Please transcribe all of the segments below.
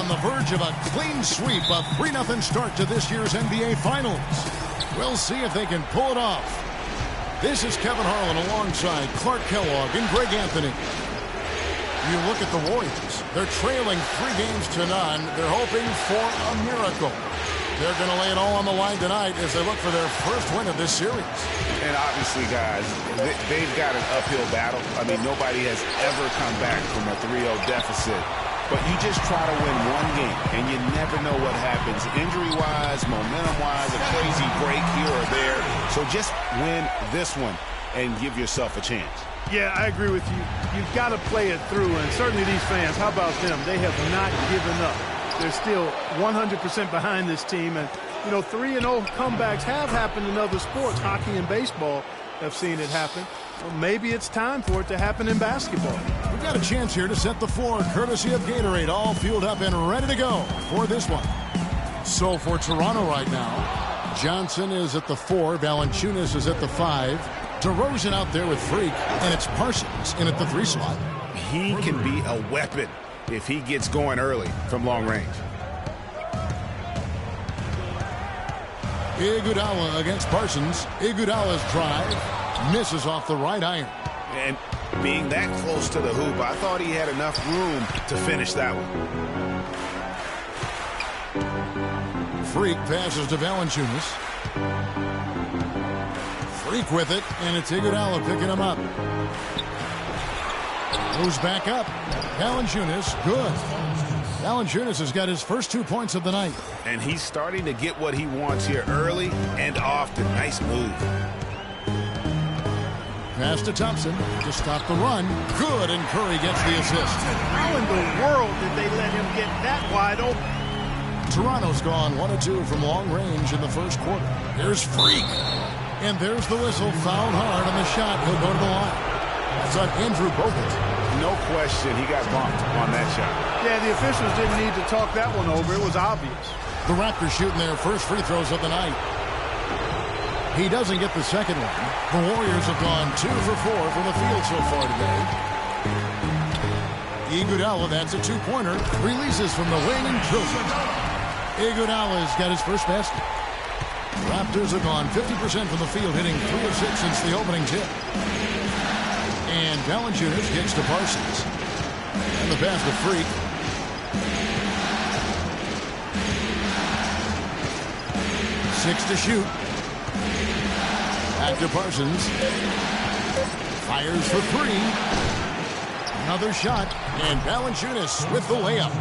on the verge of a clean sweep, a 3-0 start to this year's NBA Finals. We'll see if they can pull it off. This is Kevin Harlan alongside Clark Kellogg and Greg Anthony. You look at the Warriors. They're trailing 3 games to none. They're hoping for a miracle. They're going to lay it all on the line tonight as they look for their first win of this series. And obviously, guys, they've got an uphill battle. I mean, nobody has ever come back from a 3-0 deficit. But you just try to win one game, and you never know what happens injury-wise, momentum-wise, a crazy break here or there. So just win this one and give yourself a chance. Yeah, I agree with you. You've got to play it through, and certainly these fans, how about them? They have not given up. They're still 100% behind this team. And, 3-0 comebacks have happened in other sports. Hockey and baseball have seen it happen. Well, maybe it's time for it to happen in basketball. We've got a chance here to set the floor, courtesy of Gatorade, all fueled up and ready to go for this one. So for Toronto right now, Johnson is at the 4, Valanciunas is at the 5, DeRozan out there with Freak, and it's Parsons in at the 3 slot. He can be a weapon if he gets going early from long range. Iguodala against Parsons. Iguodala's drive misses off the right iron. And being that close to the hoop, I thought he had enough room to finish that one. Freak passes to Valanciunas. Freak with it, and it's Iguodala picking him up. Moves back up. Valanciunas, good. Valanciunas has got his first 2 points of the night. And he's starting to get what he wants here early and often. Nice move. Pass to Thompson to stop the run. Good, and Curry gets the assist. How in the world did they let him get that wide open? Toronto's gone 1 of 2 from long range in the first quarter. Here's Freak. And there's the whistle. Fouled hard on the shot. He'll go to the line. That's on Andrew Bogut. No question he got bumped on that shot. Yeah, the officials didn't need to talk that one over. It was obvious. The Raptors shooting their first free throws of the night. He doesn't get the second one. The Warriors have gone 2 for 4 from the field so far today. Iguodala, that's a 2-pointer. Releases from the wing and drills it. Iguodala's got his first basket. Raptors have gone 50% from the field, hitting 3 of 6 since the opening tip. And Valanciunas gets to Parsons. And the pass to Freak. Six to shoot. Back to Parsons. Fires for 3. Another shot. And Valanciunas with the layup.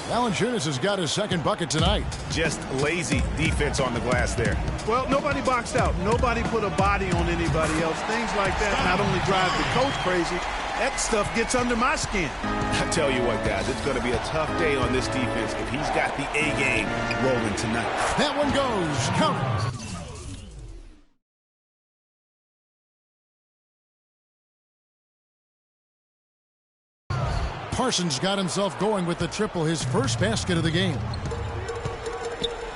Valanciunas has got his second bucket tonight. Just lazy defense on the glass there. Well, nobody boxed out. Nobody put a body on anybody else. Things like that not only drive the coach crazy, that stuff gets under my skin. I tell you what, guys, it's going to be a tough day on this defense if he's got the A game rolling tonight. That one goes. Count it. Parsons got himself going with the triple, his first basket of the game.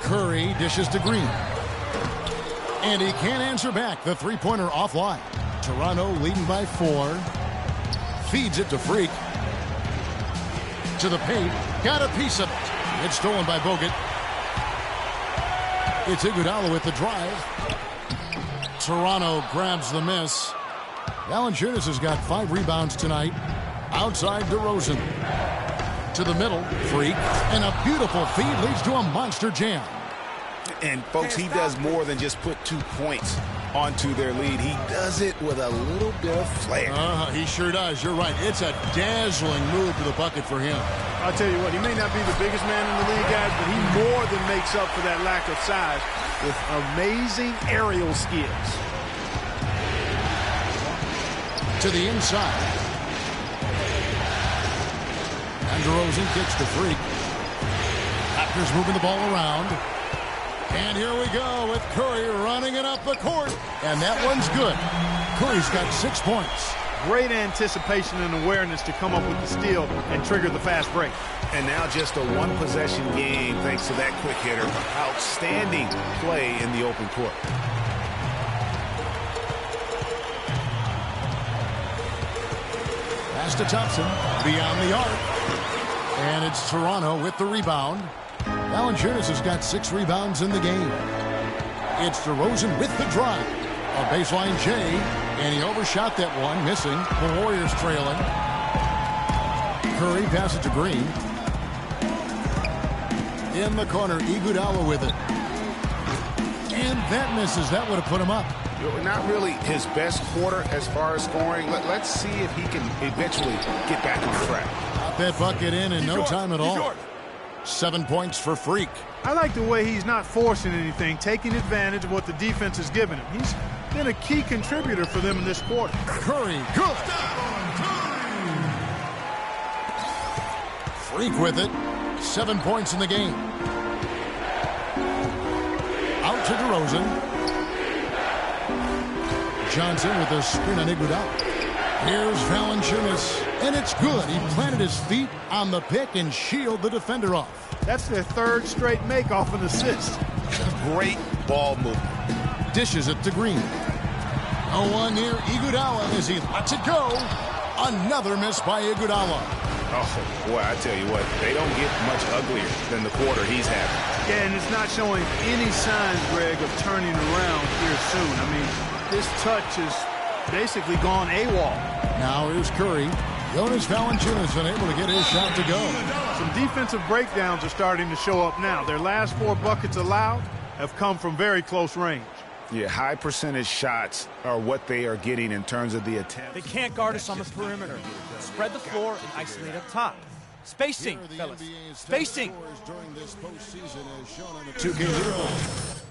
Curry dishes to Green. And he can't answer back. The 3-pointer offline. Toronto leading by 4. Feeds it to Freak. To the paint. Got a piece of it. It's stolen by Bogut. It's Iguodala with the drive. Toronto grabs the miss. Valanciunas has got 5 rebounds tonight. Outside DeRozan. To the middle. Freak. And a beautiful feed leads to a monster jam. And, folks, he does more than just put 2 points onto their lead. He does it with a little bit of flair. He sure does. You're right. It's a dazzling move to the bucket for him. I'll tell you what, he may not be the biggest man in the league, guys, but he more than makes up for that lack of size with amazing aerial skills. To the inside. And DeRozan kicks to Freak. Raptors moving the ball around. And here we go with Curry running it up the court. And that one's good. Curry's got 6 points. Great anticipation and awareness to come up with the steal and trigger the fast break. And now just a 1-possession game thanks to that quick hitter. Outstanding play in the open court. Pass to Thompson. Beyond the arc. And it's Toronto with the rebound. Valanciunas has got 6 rebounds in the game. It's DeRozan with the drive. A baseline J, and he overshot that one, missing. The Warriors trailing. Curry passes to Green. In the corner, Iguodala with it. And that misses. That would have put him up. Not really his best quarter as far as scoring. Let's see if he can eventually get back on track. Got that bucket in no time at all. 7 points for Freak. I like the way he's not forcing anything, taking advantage of what the defense has given him. He's been a key contributor for them in this quarter. Curry, good. Freak with it. 7 points in the game. Out to DeRozan. Johnson with a screen on Iguodala. Here's Valanciunas, and it's good. He planted his feet on the pick and shielded the defender off. That's their 3rd straight make off an assist. Great ball movement. Dishes it to Green. A one near Iguodala as he lets it go. Another miss by Iguodala. Oh, boy, I tell you what, they don't get much uglier than the quarter he's having. Yeah, and it's not showing any signs, Greg, of turning around here soon. I mean, this touch is basically gone AWOL. Now here's Curry. Jonas Valanciunas unable to get his shot to go. Some defensive breakdowns are starting to show up now. Their last 4 buckets allowed have come from very close range. Yeah, high percentage shots are what they are getting in terms of the attempt. They can't guard us on the perimeter. Spread the floor and isolate up top. Spacing, fellas. Spacing. During this postseason as shown on the 2K leaderboard.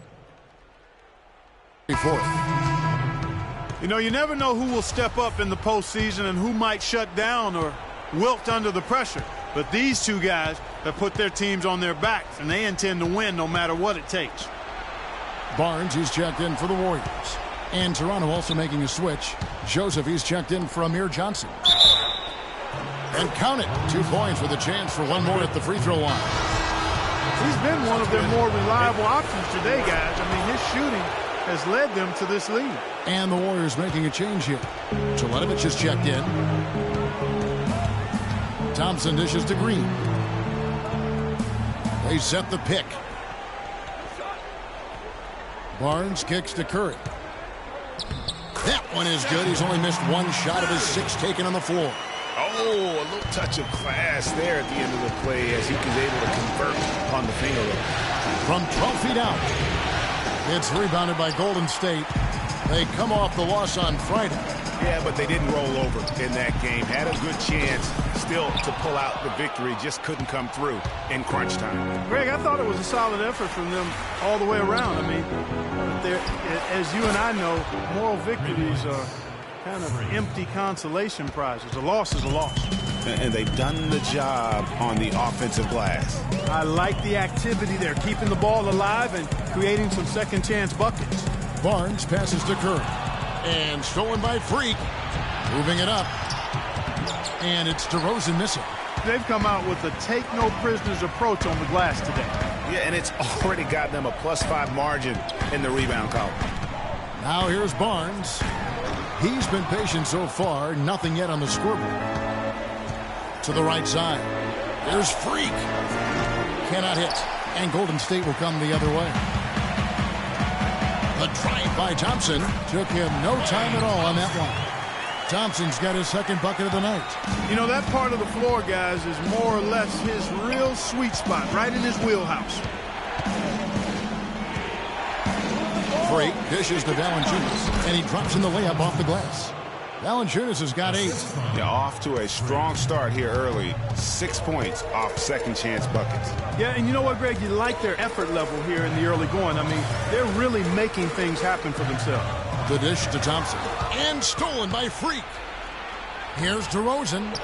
4th. You know, you never know who will step up in the postseason and who might shut down or wilt under the pressure. But these 2 guys have put their teams on their backs, and they intend to win no matter what it takes. Barnes, he's checked in for the Warriors. And Toronto also making a switch. Joseph, he's checked in for Amir Johnson. And count it. 2 points with a chance for one more at the free throw line. He's been one of their more reliable options today, guys. I mean, his shooting has led them to this lead. And the Warriors making a change here. Teletovic is checked in. Thompson dishes to Green. They set the pick. Barnes kicks to Curry. That one is good. He's only missed 1 shot of his 6 taken on the floor. Oh, a little touch of class there at the end of the play as he was able to convert on the finger roll. From 12 feet out. It's rebounded by Golden State. They come off the loss on Friday. Yeah, but they didn't roll over in that game. Had a good chance still to pull out the victory. Just couldn't come through in crunch time. Greg, I thought it was a solid effort from them all the way around. I mean, as you and I know, moral victories are kind of empty consolation prizes. A loss is a loss. And they've done the job on the offensive glass. I like the activity there, keeping the ball alive and creating some second chance buckets. Barnes passes to Curry. And stolen by Freak. Moving it up. And it's DeRozan missing. They've come out with a take-no-prisoners approach on the glass today. Yeah, and it's already got them a +5 margin in the rebound column. Now here's Barnes. He's been patient so far. Nothing yet on the scoreboard. To the right side. There's Freak. Cannot hit. And Golden State will come the other way. A drive by Thompson. Took him no time at all on that one. Thompson's got his 2nd bucket of the night. You know, that part of the floor, guys, is more or less his real sweet spot, right in his wheelhouse. Freak dishes to Valanciunas, and he drops in the layup off the glass. Valanciunas has got 8. Yeah, off to a strong start here early. 6 points off second chance buckets. Yeah, and you know what, Greg? You like their effort level here in the early going. I mean, they're really making things happen for themselves. The dish to Thompson. And stolen by Freak. Here's DeRozan.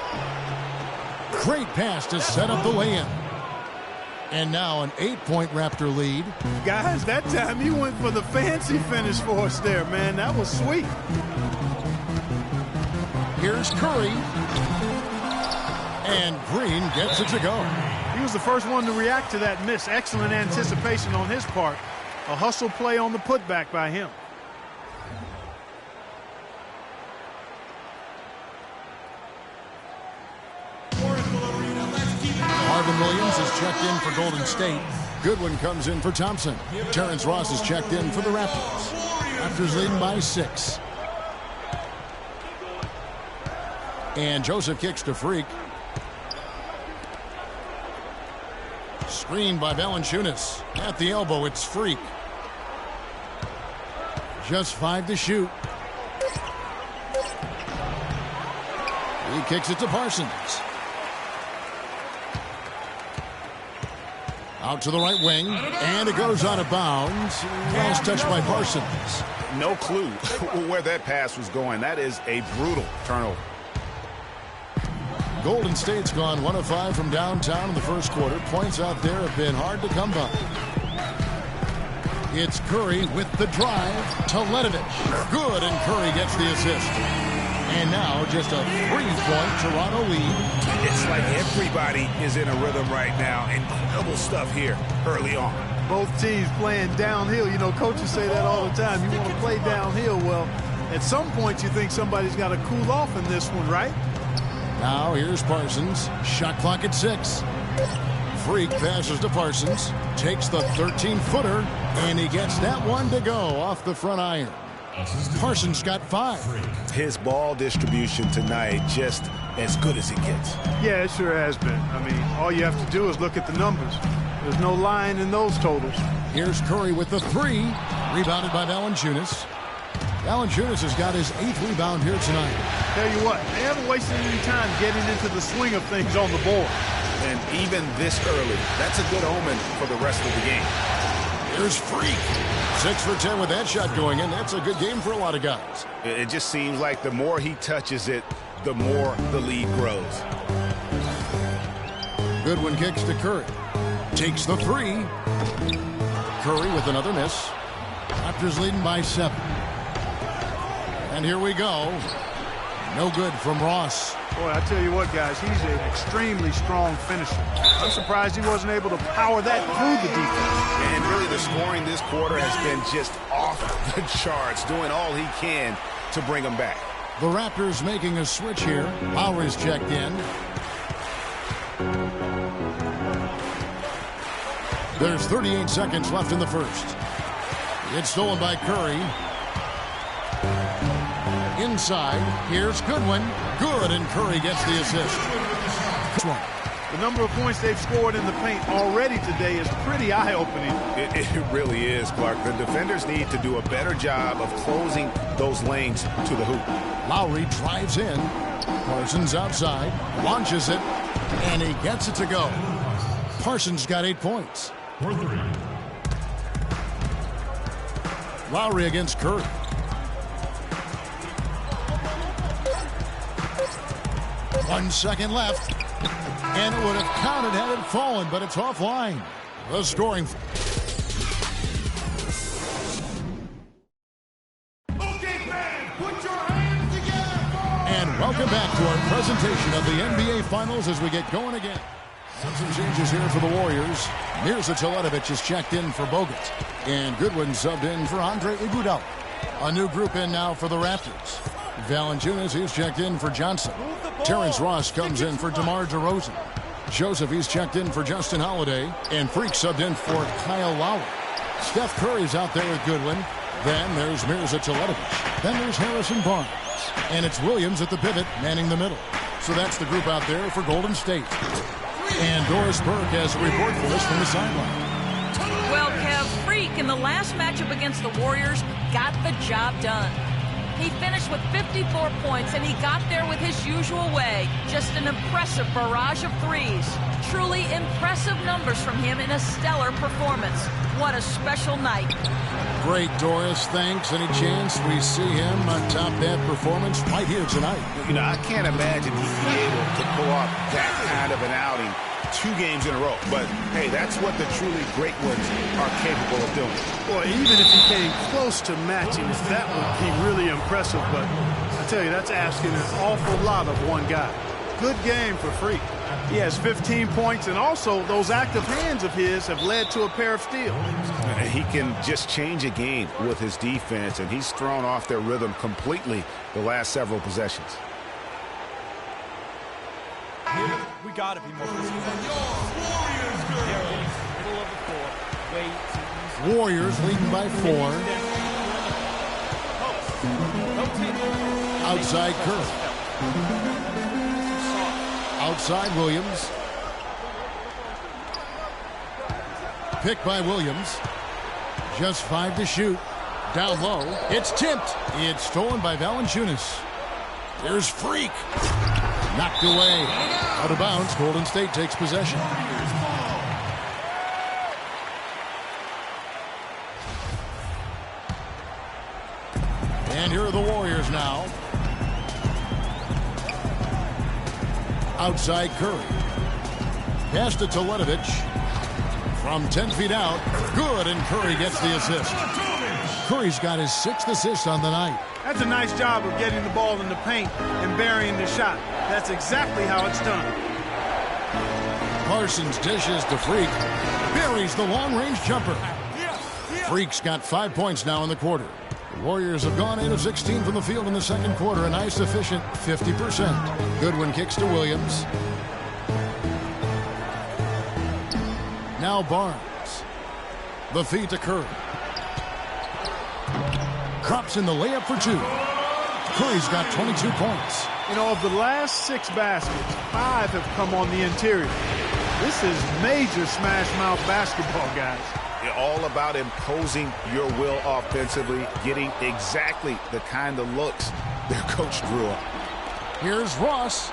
Great pass to set up the lay-in. And now an 8-point Raptor lead. Guys, that time you went for the fancy finish for us there, man. That was sweet. Here's Curry. And Green gets it to go. He was the first one to react to that miss. Excellent anticipation on his part. A hustle play on the putback by him. checked in for Golden State. Goodwin comes in for Thompson. Terrence Ross is checked in for the Raptors. Raptors leading by 6. And Joseph kicks to Freak. Screen by Valanciunas. At the elbow, it's Freak. Just 5 to shoot. He kicks it to Parsons. Out to the right wing, and it goes out of bounds. Last touch by Parsons. No clue where that pass was going. That is a brutal turnover. Golden State's gone 1 of 5 from downtown in the first quarter. Points out there have been hard to come by. It's Curry with the drive to Ledovich. Good, and Curry gets the assist. And now just a 3-point Toronto lead. It's like everybody is in a rhythm right now. Incredible stuff here early on. Both teams playing downhill. You know, coaches say that all the time. You want to play downhill. Well, at some point you think somebody's got to cool off in this one, right? Now here's Parsons. Shot clock at 6. Freak passes to Parsons. Takes the 13-footer, and he gets that one to go off the front iron. Parsons got 5. His ball distribution tonight just as good as it gets. Yeah, it sure has been. I mean, all you have to do is look at the numbers. There's no lying in those totals. Here's Curry with the 3. Rebounded by Valanciunas. Valanciunas has got his 8th rebound here tonight. Tell you what, they haven't wasted any time getting into the swing of things on the board. And even this early, that's a good omen for the rest of the game. Here's Freak. 6 for 10 with that shot going in. That's a good game for a lot of guys. It just seems like the more he touches it, the more the lead grows. Goodwin kicks to Curry. Takes the 3. Curry with another miss. Raptors leading by 7. And here we go. No good from Ross. Boy, I tell you what, guys, he's an extremely strong finisher. I'm surprised he wasn't able to power that through the defense. And really the scoring this quarter has been just off the charts, doing all he can to bring them back. The Raptors making a switch here. Lowry's checked in. There's 38 seconds left in the first. It's stolen by Curry. Inside, here's Goodwin. Good, and Curry gets the assist. The number of points they've scored in the paint already today is pretty eye-opening. It really is, Clark. The defenders need to do a better job of closing those lanes to the hoop. Lowry drives in. Parsons outside, launches it, and he gets it to go. Parsons got 8 points. Lowry against Curry. One second left, and it would have counted had it fallen, but it's offline. The scoring. Okay, fans, put your hands together. And welcome back to our presentation of the NBA Finals as we get going again. Some changes here for the Warriors. Mirza Teletovic is checked in for Bogut, and Goodwin subbed in for Andre Iguodala. A new group in now for the Raptors. Valanciunas is checked in for Johnson. Terrence Ross comes in for DeMar DeRozan. Joseph, he's checked in for Justin Holiday. And Freak subbed in for Kyle Lowry. Steph Curry's out there with Goodwin. Then there's Mirza Teletovic. Then there's Harrison Barnes. And it's Williams at the pivot, manning the middle. So that's the group out there for Golden State. And Doris Burke has a report for us from the sideline. Well, Kev, Freak in the last matchup against the Warriors got the job done. He finished with 54 points, and he got there with his usual way. Just an impressive barrage of threes. Truly impressive numbers from him in a stellar performance. What a special night. Great, Doris. Thanks. Any chance we see him atop that performance right here tonight? You know, I can't imagine he'd be able to pull off that kind of an outing 2 games in a row. But, hey, that's what the truly great ones are capable of doing. Boy, even if he came close to matching it, that would be really impressive. But I tell you, that's asking an awful lot of one guy. Good game for Freak. He has 15 points, and also those active hands of his have led to a pair of steals. He can just change a game with his defense, and he's thrown off their rhythm completely the last several possessions. We got to be more physical. Warriors leading by 4. Outside Curry. Outside Williams. Picked by Williams. Just 5 to shoot. Down low. It's tipped. It's stolen by Valanciunas. There's Freak. Knocked away. Out of bounds. Golden State takes possession. And here are the Warriors now. Outside Curry. Pass to Teletovic. From 10 feet out. Good, and Curry gets the assist. Curry's got his 6th assist on the night. That's a nice job of getting the ball in the paint and burying the shot. That's exactly how it's done. Parsons dishes to Freak. Buries the long-range jumper. Freak's got 5 points now in the quarter. The Warriors have gone 8 of 16 from the field in the second quarter. A nice, efficient 50%. Goodwin kicks to Williams. Now Barnes. The feed to Curry. Drops in the layup for 2. Curry's got 22 points. You know, of the last 6 baskets, 5 have come on the interior. This is major smash mouth basketball, guys. All about imposing your will offensively, getting exactly the kind of looks their coach drew up. Here's Ross.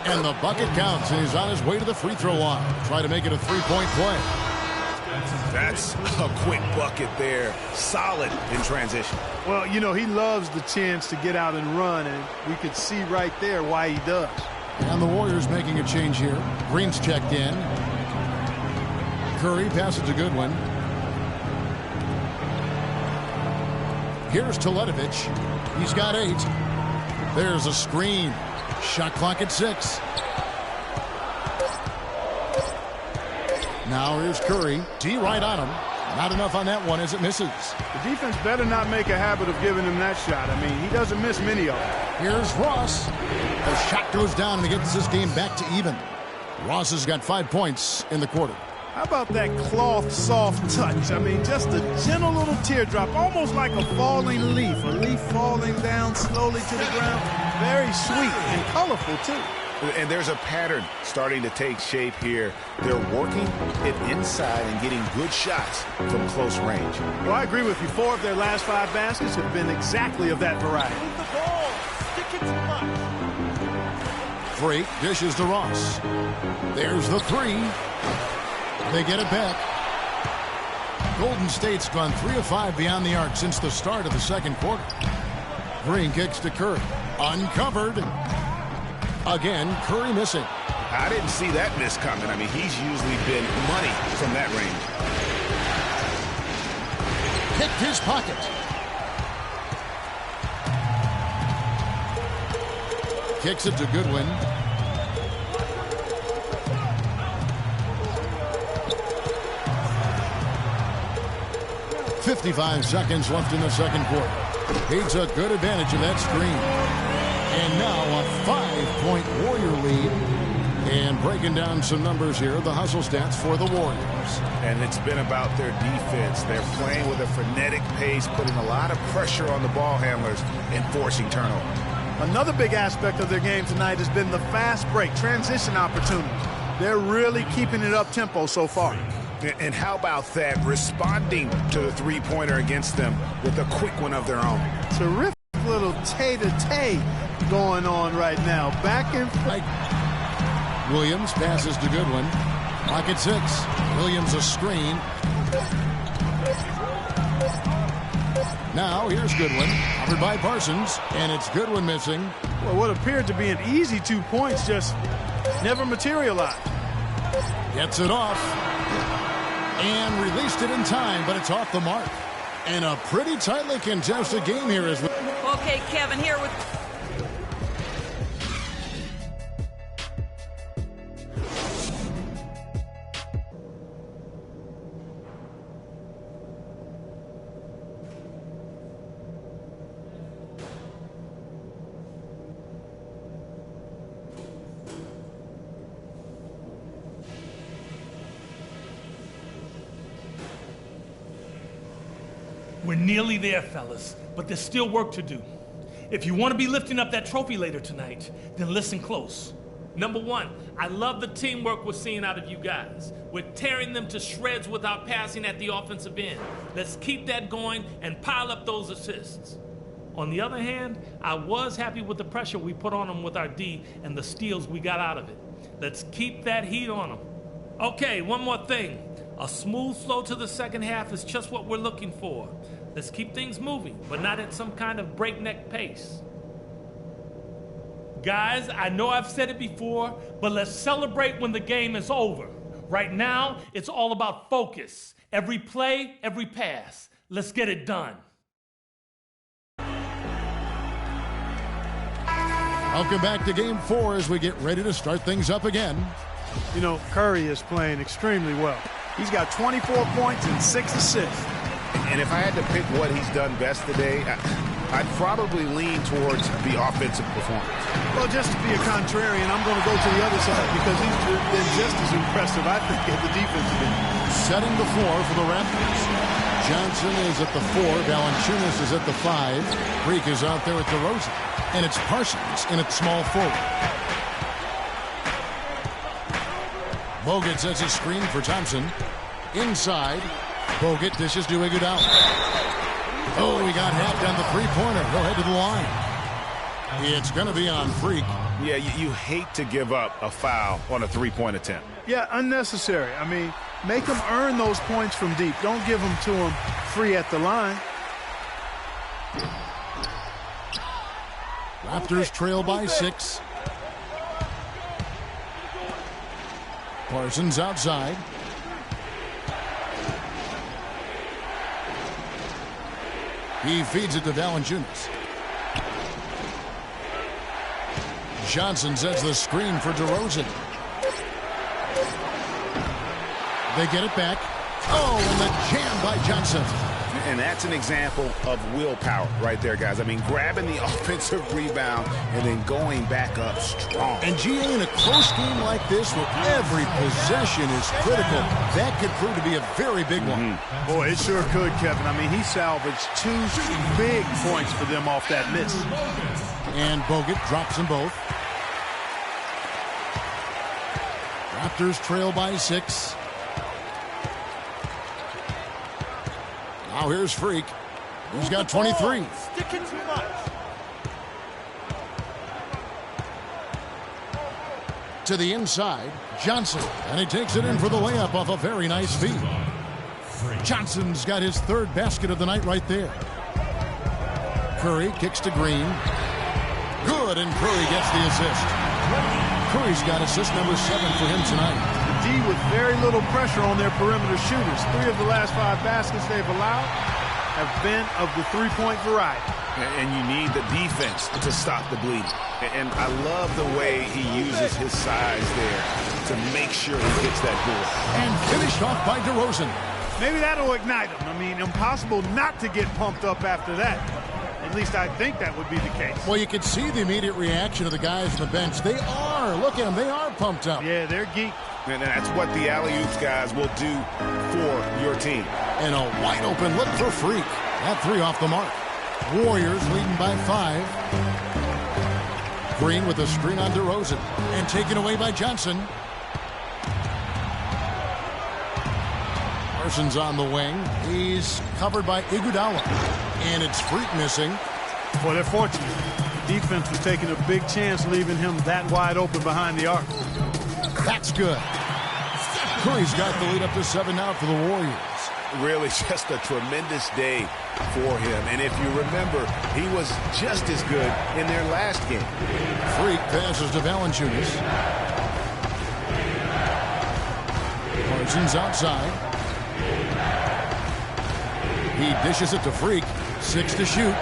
And the bucket counts, and he's on his way to the free throw line. Try to make it a 3-point play. That's a quick bucket there. Solid in transition. Well, you know, he loves the chance to get out and run, and we could see right there why he does. And the Warriors making a change here. Green's checked in. Curry passes to Goodwin. Here's Teletovic. He's got 8. There's a screen. Shot clock at 6. Now here's Curry. D right on him. Not enough on that one as it misses. The defense better not make a habit of giving him that shot. I mean, he doesn't miss many of them. Here's Ross. The shot goes down and it gets this game back to even. Ross has got 5 points in the quarter. How about that cloth soft touch? I mean, just a gentle little teardrop, almost like a falling leaf. A leaf falling down slowly to the ground. Very sweet and colorful, too. And there's a pattern starting to take shape here. They're working it inside and getting good shots from close range. Well, I agree with you. 4 of their last 5 baskets have been exactly of that variety. Freak dishes to Ross. There's the 3. They get it back. Golden State's gone 3 of 5 beyond the arc since the start of the second quarter. Green kicks to Curry. Uncovered. Again, Curry missing. I didn't see that miss coming. I mean, he's usually been money from that range. Kicked his pocket. Kicks it to Goodwin. .55 seconds left in the second quarter. Takes a good advantage of that screen. And now a 5-point Warrior lead. And breaking down some numbers here, the hustle stats for the Warriors. And it's been about their defense. They're playing with a frenetic pace, putting a lot of pressure on the ball handlers and forcing turnovers. Another big aspect of their game tonight has been the fast break, transition opportunities. They're really keeping it up tempo so far. And how about that, responding to the three-pointer against them with a quick one of their own. Terrific little tay-to-tay going on right now. Back and forth. Williams passes to Goodwin. Pocket 6. Williams a screen. Now here's Goodwin. Covered by Parsons. And it's Goodwin missing. Well, what appeared to be an easy 2 points just never materialized. Gets it off. And released it in time, but it's off the mark. And a pretty tightly contested game here as well. Okay, Kevin, here with... We're nearly there, fellas, but there's still work to do. If you want to be lifting up that trophy later tonight, then listen close. Number one, I love the teamwork we're seeing out of you guys. We're tearing them to shreds without passing at the offensive end. Let's keep that going and pile up those assists. On the other hand, I was happy with the pressure we put on them with our D and the steals we got out of it. Let's keep that heat on them. Okay, one more thing. A smooth flow to the second half is just what we're looking for. Let's keep things moving, but not at some kind of breakneck pace. Guys, I know I've said it before, but let's celebrate when the game is over. Right now, it's all about focus. Every play, every pass. Let's get it done. Welcome back to Game 4 as we get ready to start things up again. You know, Curry is playing extremely well. He's got 24 points and 6 assists. And if I had to pick what he's done best today, I'd probably lean towards the offensive performance. Well, just to be a contrarian, I'm going to go to the other side because he's been just as impressive, I think, at the defensive end. Setting the floor for the Raptors. Johnson is at the 4. Valanciunas is at the 5. Freak is out there at DeRozan. And it's Parsons in at small forward. Bogut sets a screen for Thompson. Inside. Bogut dishes to Iguodala. Oh, he got hacked on the three-pointer. He'll head to the line. It's going to be on Freak. Yeah, you hate to give up a foul on a three-point attempt. Yeah, unnecessary. I mean, make him earn those points from deep. Don't give them to him free at the line. Raptors trail by 6. Parsons outside. He feeds it to Valanciunas. Johnson sets the screen for DeRozan. They get it back. Oh, and the jam by Johnson. And that's an example of willpower right there, guys. I mean, grabbing the offensive rebound and then going back up strong. And GA, in a close game like this where every possession is critical, that could prove to be a very big one. Boy, it sure could, Kevin. I mean, he salvaged 2 big points for them off that miss. And Bogut drops them both. Raptors trail by 6. Now here's Freak. He's got 23. Sticking too much. To the inside, Johnson. And he takes it in for the layup off a very nice feed. Johnson's got his 3rd basket of the night right there. Curry kicks to Green. Good, and Curry gets the assist. Curry's got assist number 7 for him tonight. D with very little pressure on their perimeter shooters. 3 of the last 5 baskets they've allowed have been of the three-point variety. And you need the defense to stop the bleeding. And I love the way he uses his size there to make sure he gets that goal. And finished off by DeRozan. Maybe that'll ignite him. I mean, impossible not to get pumped up after that. At least I think that would be the case. Well, you can see the immediate reaction of the guys on the bench. They are. Look at them. They are pumped up. Yeah, they're geeked. And that's what the alley-oops guys will do for your team. And a wide-open look for Freak. That 3 off the mark. Warriors leading by 5. Green with a screen on DeRozan. And taken away by Johnson. Parsons on the wing. He's covered by Iguodala. And it's Freak missing. Well, they're fortunate. The defense was taking a big chance leaving him that wide open behind the arc. That's good. Curry's got the lead up to 7 now for the Warriors. Really just a tremendous day for him. And if you remember, he was just as good in their last game. Freak passes to Valanciunas. Parsons outside. He dishes it to Freak. 6 to shoot.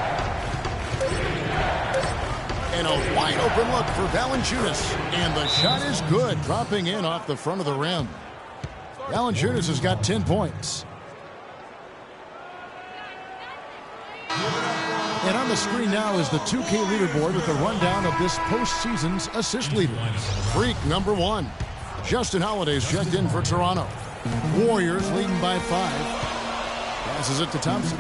And a wide open look for Valanciunas. And the shot is good, dropping in off the front of the rim. Valanciunas has got 10 points. And on the screen now is the 2K leaderboard with a rundown of this postseason's assist leaders. Freak number 1. Justin Holiday's checked in for Toronto. Warriors leading by 5. Passes it to Thompson.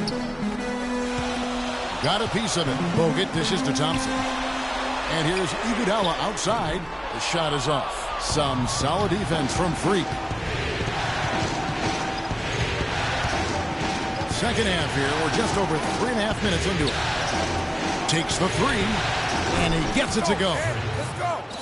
Got a piece of it. Bogut dishes to Thompson. And here's Iguodala outside. The shot is off. Some solid defense from Freak. Second half here. We're just over 3.5 minutes into it. Takes the three. And he gets it to go.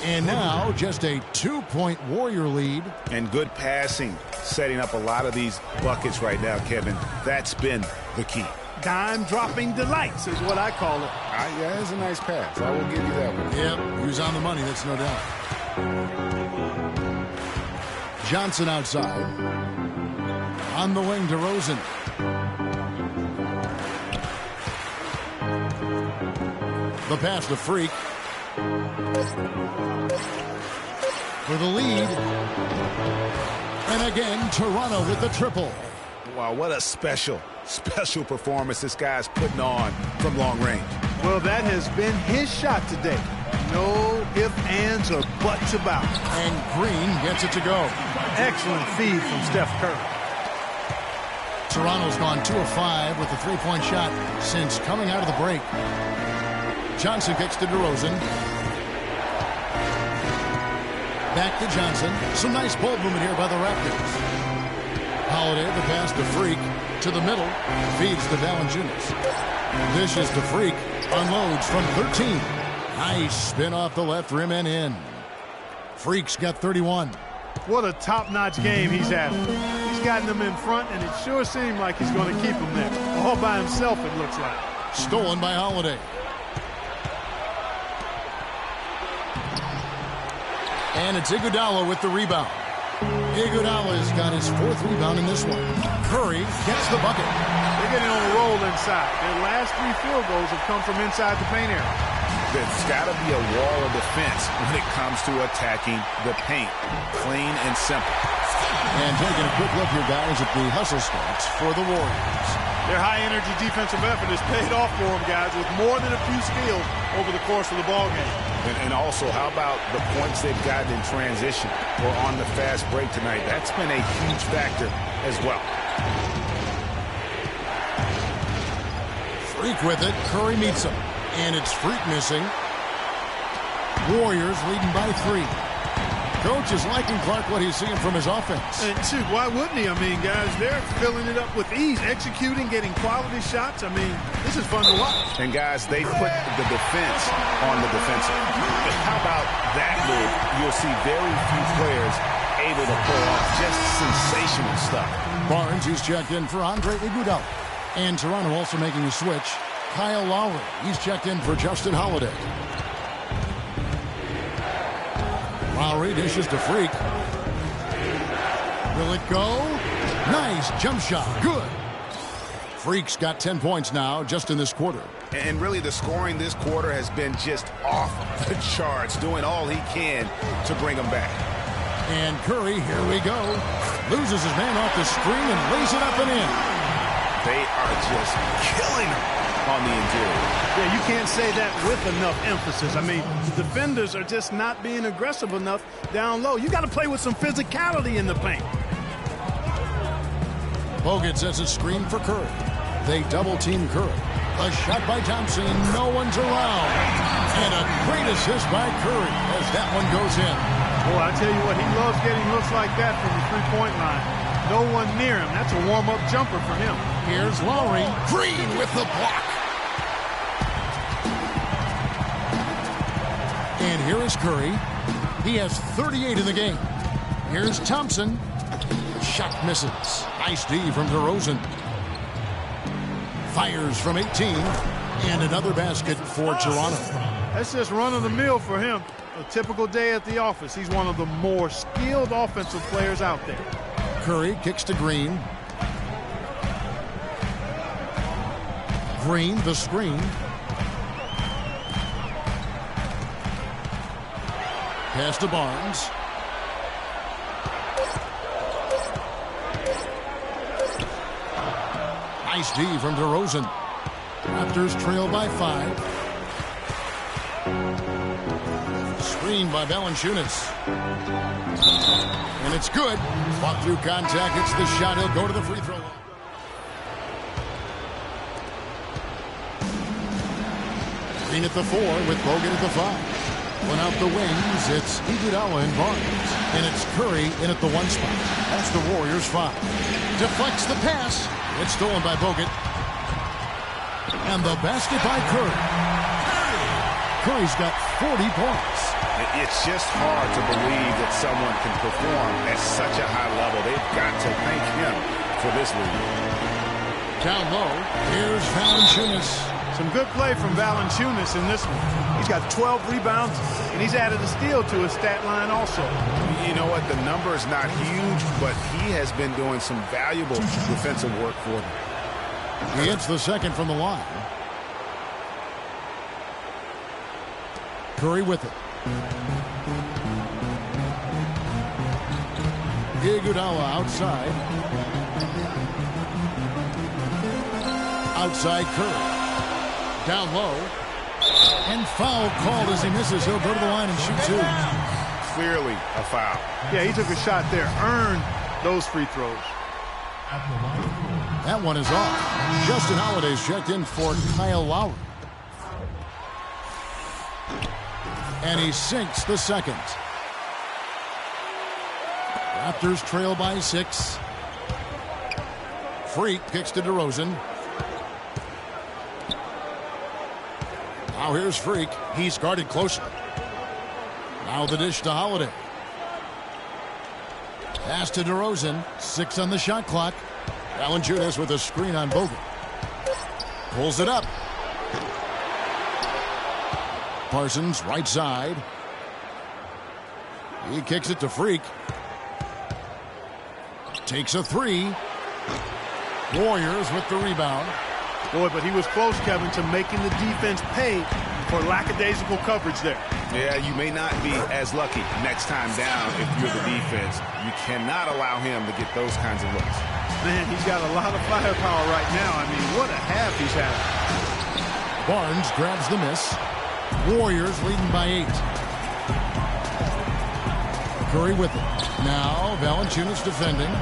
And now just a 2-point Warrior lead. And good passing, setting up a lot of these buckets right now, Kevin. That's been the key. Dime-dropping delights is what I call it. Yeah, that's a nice pass. I will give you that one. Yep, he was on the money, that's no doubt. Johnson outside. On the wing to Rosen. The pass to Freak. For the lead. And again, Toronto with the triple. Wow, what a special performance this guy's putting on from long range. Well, that has been his shot today. No ifs, ands, or buts about. And Green gets it to go. Excellent feed from Steph Curry. Toronto's gone 2 of 5 with the three-point shot since coming out of the break. Johnson kicks to DeRozan. Back to Johnson. Some nice ball movement here by the Raptors. Holiday, the pass to Freak. To the middle. Feeds to Valanciunas. Dishes to Freak. Unloads from 13. Nice spin off the left rim and in. Freak's got 31. What a top-notch game he's having. He's gotten them in front, and it sure seemed like he's going to keep them there. All by himself, it looks like. Stolen by Holiday. And it's Iguodala with the rebound. Iguodala's got his 4th rebound in this one. Curry gets the bucket. They're getting on a roll inside. Their last 3 field goals have come from inside the paint area. There's got to be a wall of defense when it comes to attacking the paint. Clean and simple. And taking a quick look here, guys, at the hustle stats for the Warriors. Their high-energy defensive effort has paid off for them, guys, with more than a few steals over the course of the ballgame. And also, how about the points they've gotten in transition or on the fast break tonight? That's been a huge factor as well. Freak with it. Curry meets him. And it's Freak missing. Warriors leading by 3. Coach is liking Clark what he's seeing from his offense. And shoot, why wouldn't he? I mean, guys, they're filling it up with ease, executing, getting quality shots. I mean, this is fun to watch. And guys, they put the defense on the defensive. But how about that move? You'll see very few players able to pull off just sensational stuff. Barnes, he's checked in for Andre Iguodala. And Toronto also making a switch. Kyle Lowry, he's checked in for Justin Holiday. Lowry dishes to Freak. Will it go? Nice jump shot. Good. Freak's got 10 points now just in this quarter. And really the scoring this quarter has been just off the charts, doing all he can to bring them back. And Curry, here we go. Loses his man off the screen and lays it up and in. They are just killing him on the interior. Yeah, you can't say that with enough emphasis. I mean, defenders are just not being aggressive enough down low. You got to play with some physicality in the paint. Bogut sets a screen for Curry. They double-team Curry. A shot by Thompson. No one's around. And a great assist by Curry as that one goes in. Boy, I tell you what, he loves getting looks like that from the three-point line. No one near him. That's a warm-up jumper for him. Here's Lowry. Green with the block. And here is Curry. He has 38 in the game. Here's Thompson. Shot misses. Nice D from DeRozan. Fires from 18. And another basket for Toronto. That's just run-of-the-mill for him. A typical day at the office. He's one of the more skilled offensive players out there. Curry kicks to Green. Green, the screen. Pass to Barnes. Nice D from DeRozan. Raptors trail by 5. Screen by Valanciunas. And it's good. Fought through contact. It's the shot. He'll go to the free throw line. Green at the 4 with Bogut at the 5. One out the wings, it's Iguodala and Barnes. And it's Curry in at the 1 spot. That's the Warriors 5. Deflects the pass. It's stolen by Bogut. And the basket by Curry. Curry's got 40 points. It's just hard to believe that someone can perform at such a high level. They've got to thank him for this lead. Down low, here's Valanciunas. Some good play from Valanciunas in this one. He's got 12 rebounds, and he's added a steal to his stat line also. You know what? The number is not huge, but he has been doing some valuable defensive work for them. He hits the second from the line. Curry with it. Iguodala outside. Outside Curry. Down low. And foul called as he misses. He'll go to the line and shoot 2. Clearly a foul. Yeah, he took a shot there. Earned those free throws. That one is off. Justin Holiday's checked in for Kyle Lowry. And he sinks the second. Raptors trail by 6. Freak kicks to DeRozan. Now here's Freak. He's guarded closely. Now the dish to Holiday. Pass to DeRozan. 6 on the shot clock. Valanciunas with a screen on Bogut. Pulls it up. Parsons, right side. He kicks it to Freak. Takes a 3. Warriors with the rebound. Boy, but he was close, Kevin, to making the defense pay for lackadaisical coverage there. Yeah, you may not be as lucky next time down if you're the defense. You cannot allow him to get those kinds of looks. Man, he's got a lot of firepower right now. I mean, what a half he's having. Barnes grabs the miss. Warriors leading by 8. Curry with it. Now Valanciunas defending.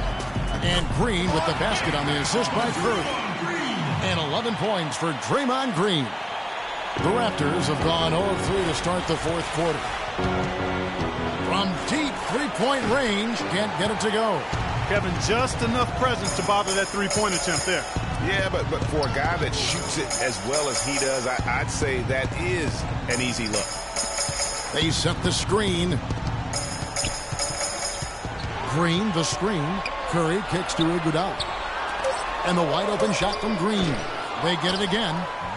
And Green with the basket on the assist by Curry. And 11 points for Draymond Green. The Raptors have gone 0-3 to start the 4th quarter. From deep three-point range, can't get it to go. Kevin, just enough presence to bother that three-point attempt there. Yeah, but for a guy that shoots it as well as he does, I'd say that is an easy look. They set the screen. Green, the screen. Curry kicks to Iguodala. And the wide-open shot from Green. They get it again.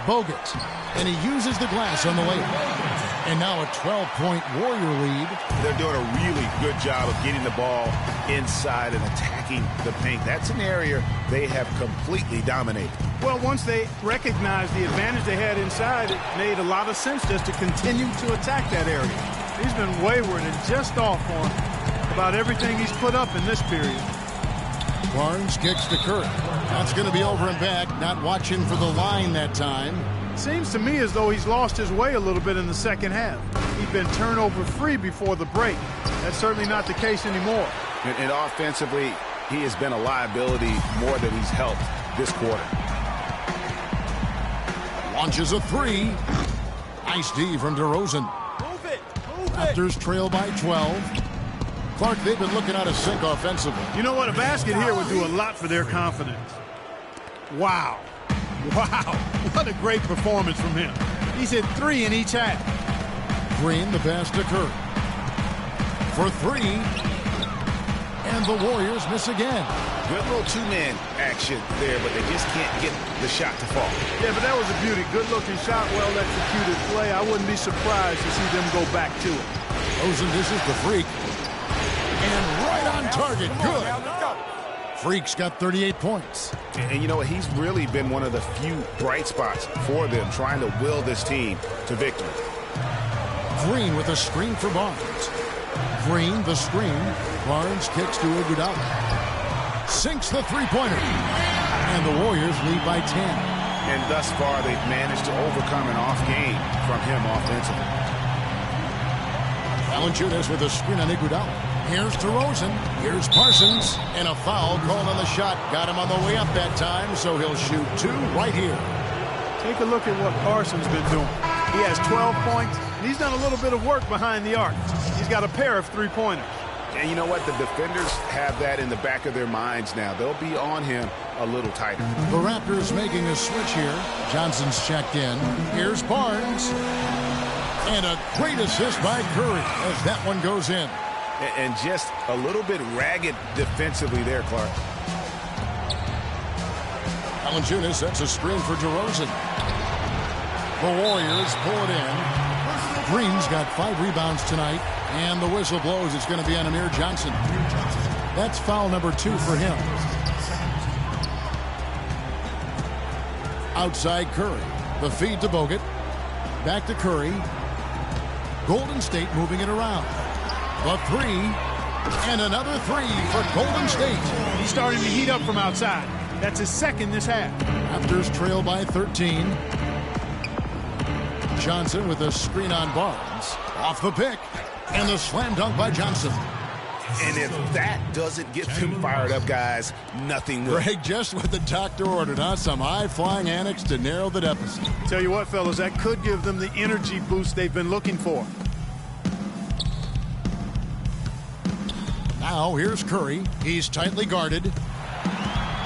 Bogut. And he uses the glass on the layup. And now a 12-point Warrior lead. They're doing a really good job of getting the ball inside and attacking the paint. That's an area they have completely dominated. Well, once they recognized the advantage they had inside, it made a lot of sense just to continue to attack that area. He's been wayward and just off on about everything he's put up in this period. Barnes kicks to Curry. That's going to be over and back. Not watching for the line that time. Seems to me as though he's lost his way a little bit in the second half. He'd been turnover free before the break. That's certainly not the case anymore. And offensively, he has been a liability more than he's helped this quarter. Launches a 3. Nice D from DeRozan. Move it. Raptors trail by 12. Clark, they've been looking out of sync offensively. You know what? A basket here would do a lot for their confidence. Wow. Wow. What a great performance from him. He's hit 3 in each half. Green, the pass to Curry. For 3. And the Warriors miss again. Good little two-man action there, but they just can't get the shot to fall. Yeah, but that was a beauty. Good-looking shot, well-executed play. I wouldn't be surprised to see them go back to it. Rosen dishes the Freak. And right on target. Good. Freak's got 38 points. And you know what? He's really been one of the few bright spots for them, trying to will this team to victory. Green with a screen for Barnes. Green, the screen. Barnes kicks to Iguodala. Sinks the three-pointer. And the Warriors lead by 10. And thus far, they've managed to overcome an off game from him offensively. Valanciunas with a screen on Iguodala. Here's DeRozan. Here's Parsons. And a foul called on the shot. Got him on the way up that time, so he'll shoot 2 right here. Take a look at what Parsons been doing. He has 12 points, and he's done a little bit of work behind the arc. He's got a pair of three-pointers. And you know what? The defenders have that in the back of their minds now. They'll be on him a little tighter. The Raptors making a switch here. Johnson's checked in. Here's Barnes. And a great assist by Curry as that one goes in. And just a little bit ragged defensively there, Clark. Valanciunas sets a screen for DeRozan. The Warriors pull it in. Green's got 5 rebounds tonight. And the whistle blows. It's going to be on Amir Johnson. That's foul number 2 for him. Outside Curry. The feed to Bogut. Back to Curry. Golden State moving it around. The 3. And another 3 for Golden State. He's starting to heat up from outside. That's his second this half. Raptors trail by 13. Johnson with a screen on Barnes. Off the pick. And the slam dunk by Johnson. And if that doesn't get them fired up, guys, nothing will. Greg, just what the doctor ordered, huh? Some high-flying annex to narrow the deficit. Tell you what, fellas, that could give them the energy boost they've been looking for. Now, here's Curry. He's tightly guarded.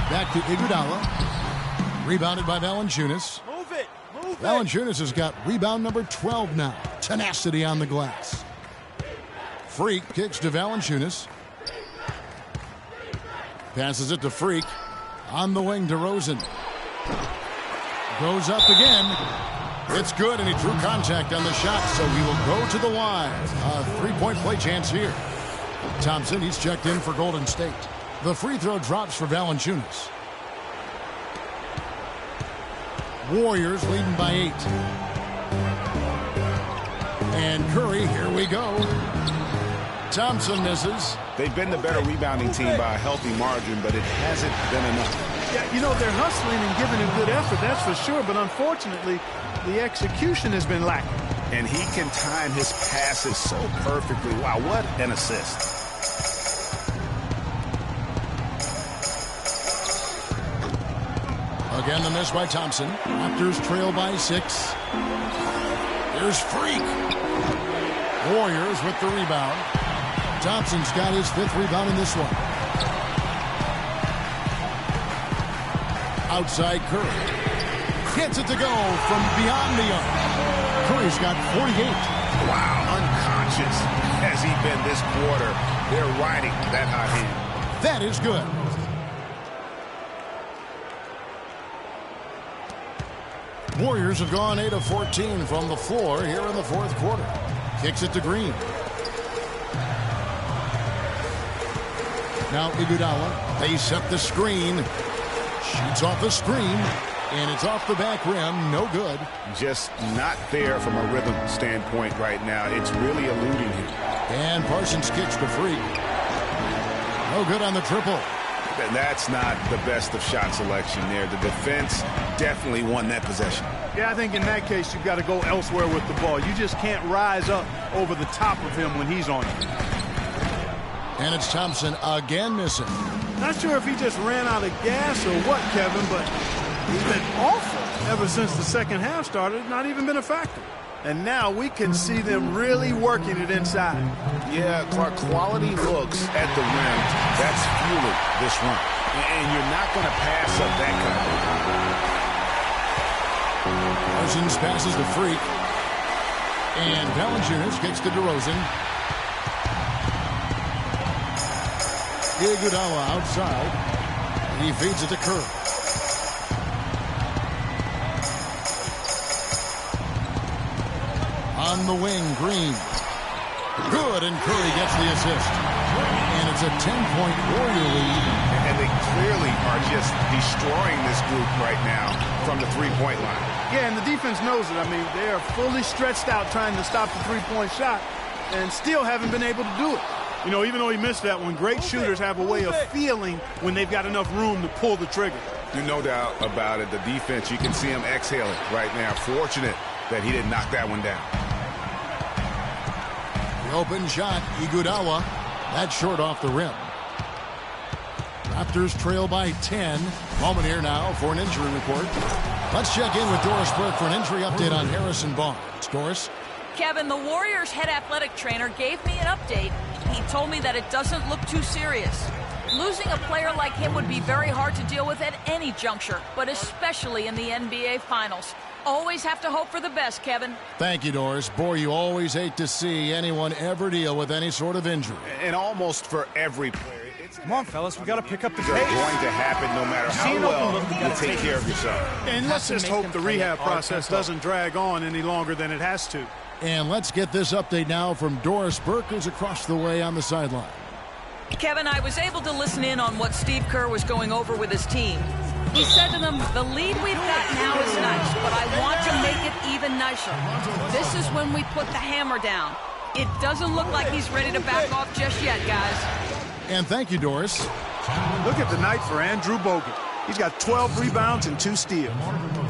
Back to Iguodala. Rebounded by Valanciunas. Move it. Move it. Valanciunas has got rebound number 12 now. Tenacity on the glass. Freak kicks to Valanciunas. Passes it to Freak. On the wing, DeRozan. Goes up again. It's good, and he drew contact on the shot, so he will go to the line. A three-point play chance here. Thompson, he's checked in for Golden State. The free throw drops for Valanciunas. Warriors leading by 8. And Curry, here we go. Thompson misses. They've been the better rebounding team by a healthy margin, but it hasn't been enough. Yeah, you know, they're hustling and giving a good effort, that's for sure, but unfortunately, the execution has been lacking. And he can time his passes so perfectly. Wow, what an assist. Again, the miss by Thompson. Raptors trail by 6. Here's Freak. Warriors with the rebound. Thompson's got his 5th rebound in this one. Outside Curry. Gets it to go from beyond the arc. Curry's got 48. Wow, unconscious has he been this quarter. They're riding that hot hand. That is good. Warriors have gone 8 of 14 from the floor here in the 4th quarter. Kicks it to Green. Now Iguodala. They set the screen. Shoots off the screen. And it's off the back rim. No good. Just not there from a rhythm standpoint right now. It's really eluding him. And Parsons kicks the free. No good on the triple. And that's not the best of shot selection there. The defense definitely won that possession. Yeah, I think in that case, you've got to go elsewhere with the ball. You just can't rise up over the top of him when he's on you. And it's Thompson again missing. Not sure if he just ran out of gas or what, Kevin, but he's been awful ever since the second half started. Not even been a factor. And now we can see them really working it inside. Yeah, Clark, quality looks at the rim. That's fueling this run. And you're not going to pass up that kind of thing. Parsons passes the Freak. And Valanciunas kicks to DeRozan. Iguodala outside. He feeds it to Curry. On the wing, Green. Good, and Curry gets the assist. And it's a 10-point Warrior lead. And they clearly are just destroying this group right now from the three-point line. Yeah, and the defense knows it. I mean, they are fully stretched out trying to stop the three-point shot and still haven't been able to do it. You know, even though he missed that one, great shooters have a way of feeling when they've got enough room to pull the trigger. No doubt about it. The defense, you can see him exhaling right now. Fortunate that he didn't knock that one down. The open shot, Iguodala. That's short off the rim. Raptors trail by 10. Moment here now for an injury report. Let's check in with Doris Burke for an injury update on Harrison Barnes. Doris? Kevin, the Warriors' head athletic trainer gave me an update. He told me that it doesn't look too serious. Losing a player like him would be very hard to deal with at any juncture, but especially in the NBA Finals. Always have to hope for the best, Kevin. Thank you, Doris. Boy, you always hate to see anyone ever deal with any sort of injury. And almost for every player. Come on, fellas, we got to pick up the It's pace. going to happen no matter how well you take care of yourself. And let's just hope the rehab process doesn't drag on any longer than it has to. And let's get this update now from Doris Burke, who's across the way on the sideline. Kevin, I was able to listen in on what Steve Kerr was going over with his team. He said to them, the lead we've got now is nice, but I want to make it even nicer. This is when we put the hammer down. It doesn't look like he's ready to back off just yet, guys. And thank you, Doris. Look at the night for Andrew Bogut. He's got 12 rebounds and 2 steals.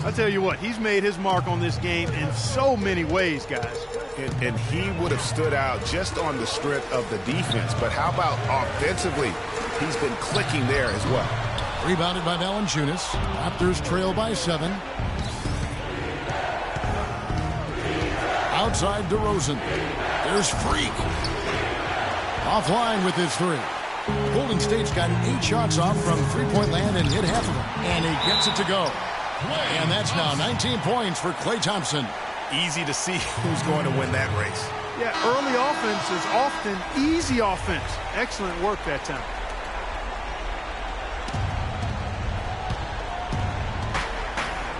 I tell you what, he's made his mark on this game in so many ways, guys. And he would have stood out just on the strength of the defense. But how about offensively? He's been clicking there as well. Rebounded by Valanciunas. Raptors trail by 7. Outside DeRozan. There's Freak. Offline with his 3. Golden State's got 8 shots off from three-point land and hit half of them. And he gets it to go. And that's now 19 points for Klay Thompson. Easy to see who's going to win that race. Yeah, early offense is often easy offense. Excellent work that time.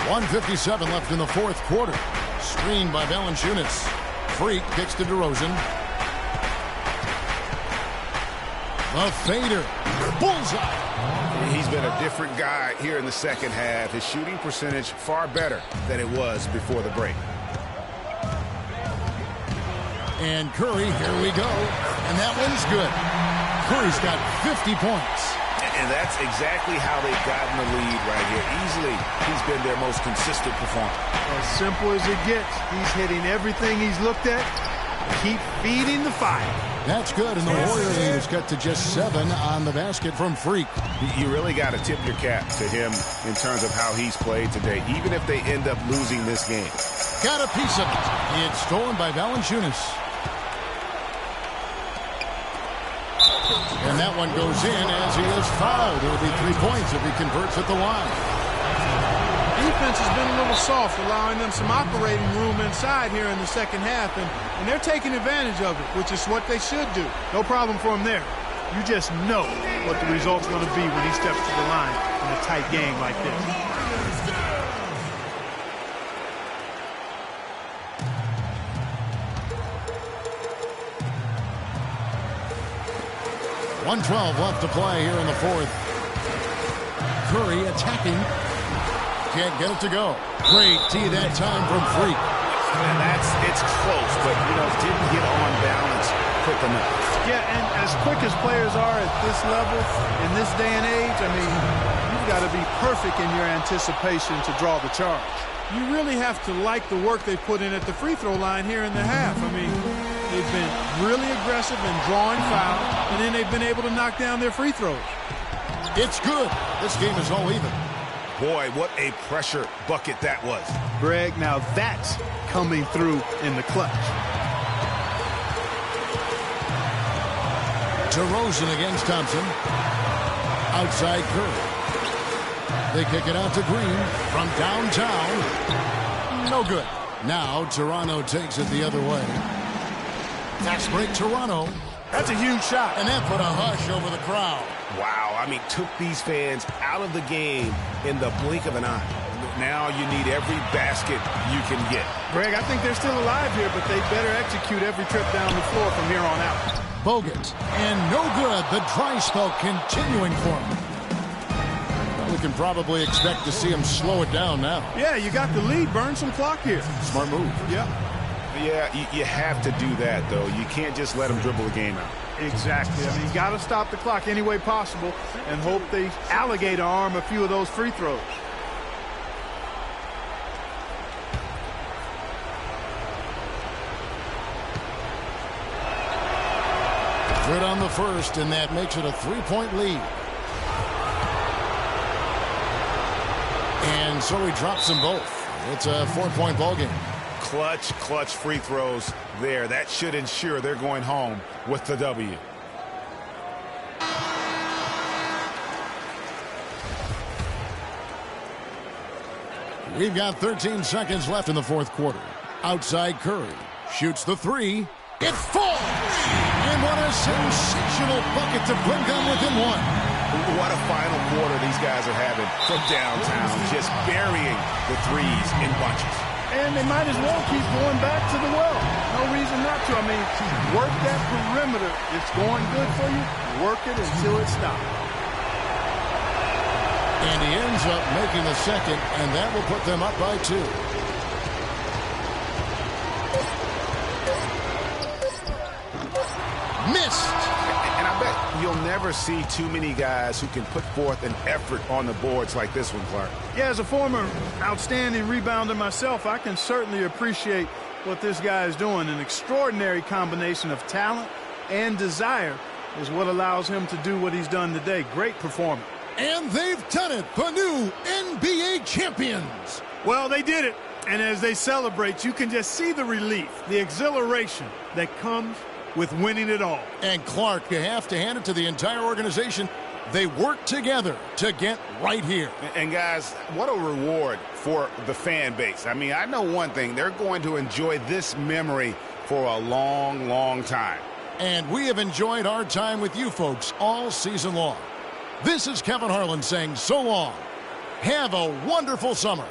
.157 left in the fourth quarter. Screened by Valanciunas. Freak kicks to DeRozan. The fader. Bullseye. He's been a different guy here in the second half. His shooting percentage far better than it was before the break. And Curry, here we go. And that one's good. Curry's got 50 points. And that's exactly how they've gotten the lead right here. Easily, he's been their most consistent performer. As simple as it gets. He's hitting everything he's looked at. Keep feeding the fire. That's good, and the Warrior lead is cut to just 7 on the basket from Freak. You really got to tip your cap to him in terms of how he's played today, even if they end up losing this game. Got a piece of it. It's stolen by Valanciunas. And that one goes in as he is fouled. It'll be 3 points if he converts at the line. Defense has been a little soft, allowing them some operating room inside here in the second half, and they're taking advantage of it, which is what they should do. No problem for him there. You just know what the result's going to be when he steps to the line in a tight game like this. .112 left to play here in the fourth. Curry attacking. Can't get it to go. Great tee that time from Freak. And it's close, but, didn't get on balance quick enough. Yeah, and as quick as players are at this level, in this day and age, you've got to be perfect in your anticipation to draw the charge. You really have to like the work they put in at the free throw line here in the half. They've been really aggressive in drawing fouls, and then they've been able to knock down their free throws. It's good. This game is all even. Boy, what a pressure bucket that was. Greg, now that's coming through in the clutch. DeRozan against Thompson. Outside Curry. They kick it out to Green from downtown. No good. Now Toronto takes it the other way. Fast break Toronto. That's a huge shot. And that put a hush over the crowd. Wow, took these fans out of the game in the blink of an eye. Now you need every basket you can get. Greg, I think they're still alive here, but they better execute every trip down the floor from here on out. Bogut. And no good. The dry spell continuing for him. Well, we can probably expect to see him slow it down now. Yeah, you got the lead. Burn some clock here. Smart move. Yeah. Yeah, you have to do that, though. You can't just let them dribble the game out. Exactly. You got to stop the clock any way possible and hope they alligator arm a few of those free throws. Good on the first, and that makes it a 3-point lead. And so he drops them both. It's a 4-point ball game. Clutch free throws there. That should ensure they're going home with the W. We've got 13 seconds left in the fourth quarter. Outside Curry. Shoots the three. It falls! And what a sensational bucket to bring them within one. What a final quarter these guys are having from downtown. Just burying the threes in bunches. And they might as well keep going back to the well. No reason not to. I mean, work that perimeter. It's going good for you. Work it until it stops. And he ends up making the second, and that will put them up by 2. Missed. And I bet you'll never see too many guys who can put forth an effort on the boards like this one, Clark. Yeah, as a former outstanding rebounder myself, I can certainly appreciate what this guy is doing. An extraordinary combination of talent and desire is what allows him to do what he's done today. Great performance. And they've done it, the new NBA champions. Well, they did it. And as they celebrate, you can just see the relief, the exhilaration that comes with winning it all. And Clark, you have to hand it to the entire organization. They work together to get right here. And guys, what a reward for the fan base. I mean, I know one thing. They're going to enjoy this memory for a long, long time. And we have enjoyed our time with you folks all season long. This is Kevin Harlan saying so long. Have a wonderful summer.